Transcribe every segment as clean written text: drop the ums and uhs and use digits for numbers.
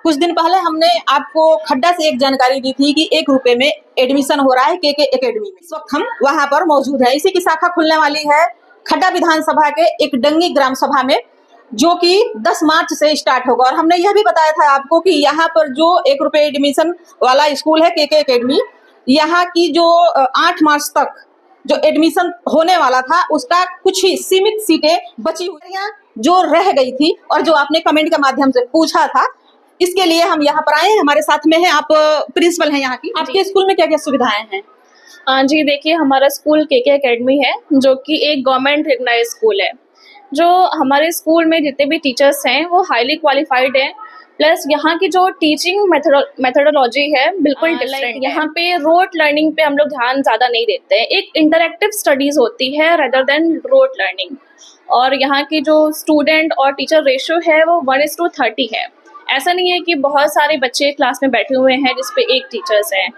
कुछ दिन पहले हमने आपको खड्डा से एक जानकारी दी थी कि 1 रुपए में एडमिशन हो रहा है के एकेडमी में। इस वक्त हम वहां पर मौजूद है। इसी की शाखा खुलने वाली है खड्डा विधानसभा के एक डंगी ग्राम सभा में, जो कि 10 मार्च से स्टार्ट होगा। और हमने यह भी बताया था आपको कि यहाँ पर जो 1 रुपए एडमिशन वाला स्कूल है के एकेडमी, यहाँ की जो 8 मार्च तक जो एडमिशन होने वाला था उसका कुछ ही सीमित सीटें बची हुई हैं जो रह गई थी, और जो आपने कमेंट के माध्यम से पूछा था, इसके लिए हम यहाँ पर आए हैं। हमारे साथ में है, आप प्रिंसिपल हैं यहाँ की। आपके स्कूल में क्या क्या सुविधाएं हैं? जी देखिए, हमारा स्कूल के एकेडमी है, जो कि एक गवर्नमेंट रिकग्नाइज स्कूल है। जो हमारे स्कूल में जितने भी टीचर्स हैं वो हाईली क्वालिफाइड हैं, प्लस यहाँ की जो टीचिंग मेथोडोलॉजी है बिल्कुल डिफरेंट है। यहाँ पे रोट लर्निंग पे हम लोग ध्यान ज़्यादा नहीं देते हैं, एक इंटरेक्टिव स्टडीज होती है रेदर देन रोट लर्निंग। और यहाँ की जो स्टूडेंट और टीचर रेशियो है वो 1:30 है। ऐसा नहीं है कि बहुत सारे बच्चे क्लास में बैठे हुए हैं जिसपे एक टीचर्स हैं,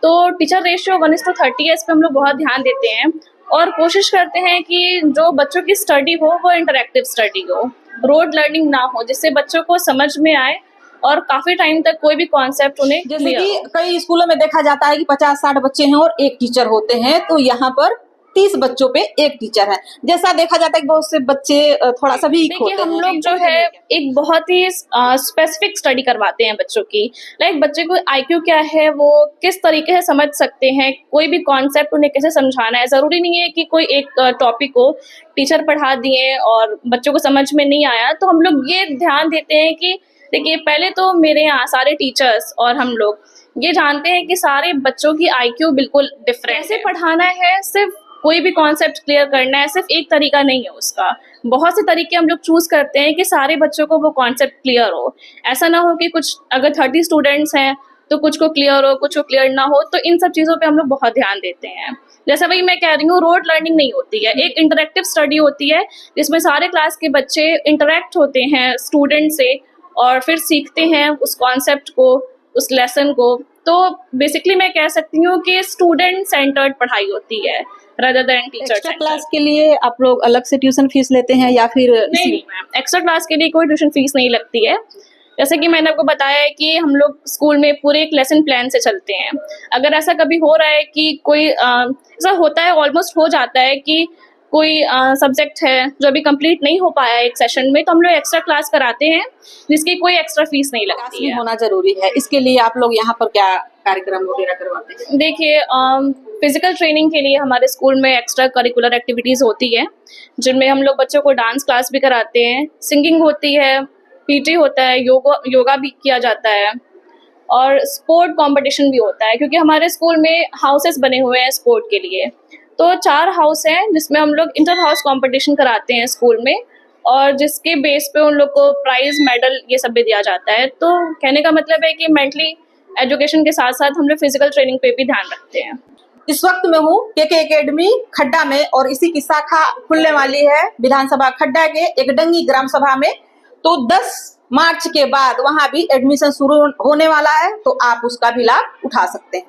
तो टीचर रेशियो 1:30 है। इस पर हम लोग बहुत ध्यान देते हैं और कोशिश करते हैं कि जो बच्चों की स्टडी हो वो इंटरेक्टिव स्टडी हो, रोड लर्निंग ना हो, जिससे बच्चों को समझ में आए और काफी टाइम तक कोई भी कॉन्सेप्ट उन्हें जैसे कि कई स्कूलों में देखा जाता है कि 50-60 बच्चे हैं और एक टीचर होते हैं, तो यहाँ पर 30 बच्चों पे एक टीचर है। जैसा देखा जाता है कि बहुत से बच्चे थोड़ा सा वीक होते हैं। हम लोग जो है एक बहुत ही स्पेसिफिक स्टडी करवाते हैं बच्चों की। लाइक बच्चे को IQ क्या है, वो किस तरीके से समझ सकते हैं, कोई भी कॉन्सेप्ट उन्हें कैसे समझाना है। जरूरी नहीं है कि कोई एक टॉपिक को टीचर पढ़ा दिए और बच्चों को समझ में नहीं आया। तो हम लोग ये ध्यान देते हैं कि देखिए, पहले तो मेरे यहाँ सारे टीचर्स और हम लोग ये जानते हैं कि सारे बच्चों की IQ बिल्कुल डिफरेंट है। कैसे पढ़ाना है, सिर्फ कोई भी कॉन्सेप्ट क्लियर करना है, सिर्फ एक तरीका नहीं है उसका। बहुत से तरीके हम लोग चूज करते हैं कि सारे बच्चों को वो कॉन्सेप्ट क्लियर हो। ऐसा ना हो कि कुछ अगर 30 स्टूडेंट्स हैं तो कुछ को क्लियर हो, कुछ को क्लियर ना हो। तो इन सब चीज़ों पे हम लोग बहुत ध्यान देते हैं। जैसे वही मैं कह रही हूँ, रोड लर्निंग नहीं होती है, एक इंटरेक्टिव स्टडी होती है जिसमें सारे क्लास के बच्चे इंटरेक्ट होते हैं स्टूडेंट से और फिर सीखते हैं उस कॉन्सेप्ट को, उस लेसन को। तो बेसिकली मैं कह सकती हूँ कि स्टूडेंट सेंटर्ड पढ़ाई होती है rather than teacher. Extra class के लिए आप लोग अलग से ट्यूशन फीस लेते हैं या फिर? नहीं मैम, एक्स्ट्रा क्लास के लिए कोई ट्यूशन फीस नहीं लगती है। जैसे कि मैंने आपको बताया है कि हम लोग स्कूल में पूरे एक लेसन प्लान से चलते हैं। अगर ऐसा कभी हो रहा है कि कोई ऐसा होता है, ऑलमोस्ट हो जाता है कि कोई सब्जेक्ट है जो अभी कंप्लीट नहीं हो पाया है एक सेशन में, तो हम लोग एक्स्ट्रा क्लास कराते हैं जिसकी कोई एक्स्ट्रा फीस नहीं लगती है। होना जरूरी है। इसके लिए आप लोग यहाँ पर क्या कार्यक्रम वगैरह करवाते हैं? देखिए, फिजिकल ट्रेनिंग के लिए हमारे स्कूल में एक्स्ट्रा करिकुलर एक्टिविटीज़ होती है, जिनमें हम लोग बच्चों को डांस क्लास भी कराते हैं, सिंगिंग होती है, PT होता है, योगा भी किया जाता है और स्पोर्ट कंपटीशन भी होता है। क्योंकि हमारे स्कूल में हाउसेस बने हुए हैं स्पोर्ट के लिए, तो 4 हाउस हैं जिसमें हम लोग इंटर हाउस कंपटीशन कराते हैं स्कूल में, और जिसके बेस पे उन लोग को प्राइज, मेडल ये सब भी दिया जाता है। तो कहने का मतलब है कि मेंटली एजुकेशन के साथ साथ हम लोग फिजिकल ट्रेनिंग पे भी ध्यान रखते हैं। इस वक्त में हूँ के एकेडमी खड्डा में, और इसी की शाखा खुलने वाली है विधानसभा खड्डा के एक डंगी ग्राम सभा में। तो 10 मार्च के बाद वहां भी एडमिशन शुरू होने वाला है, तो आप उसका भी लाभ उठा सकते हैं।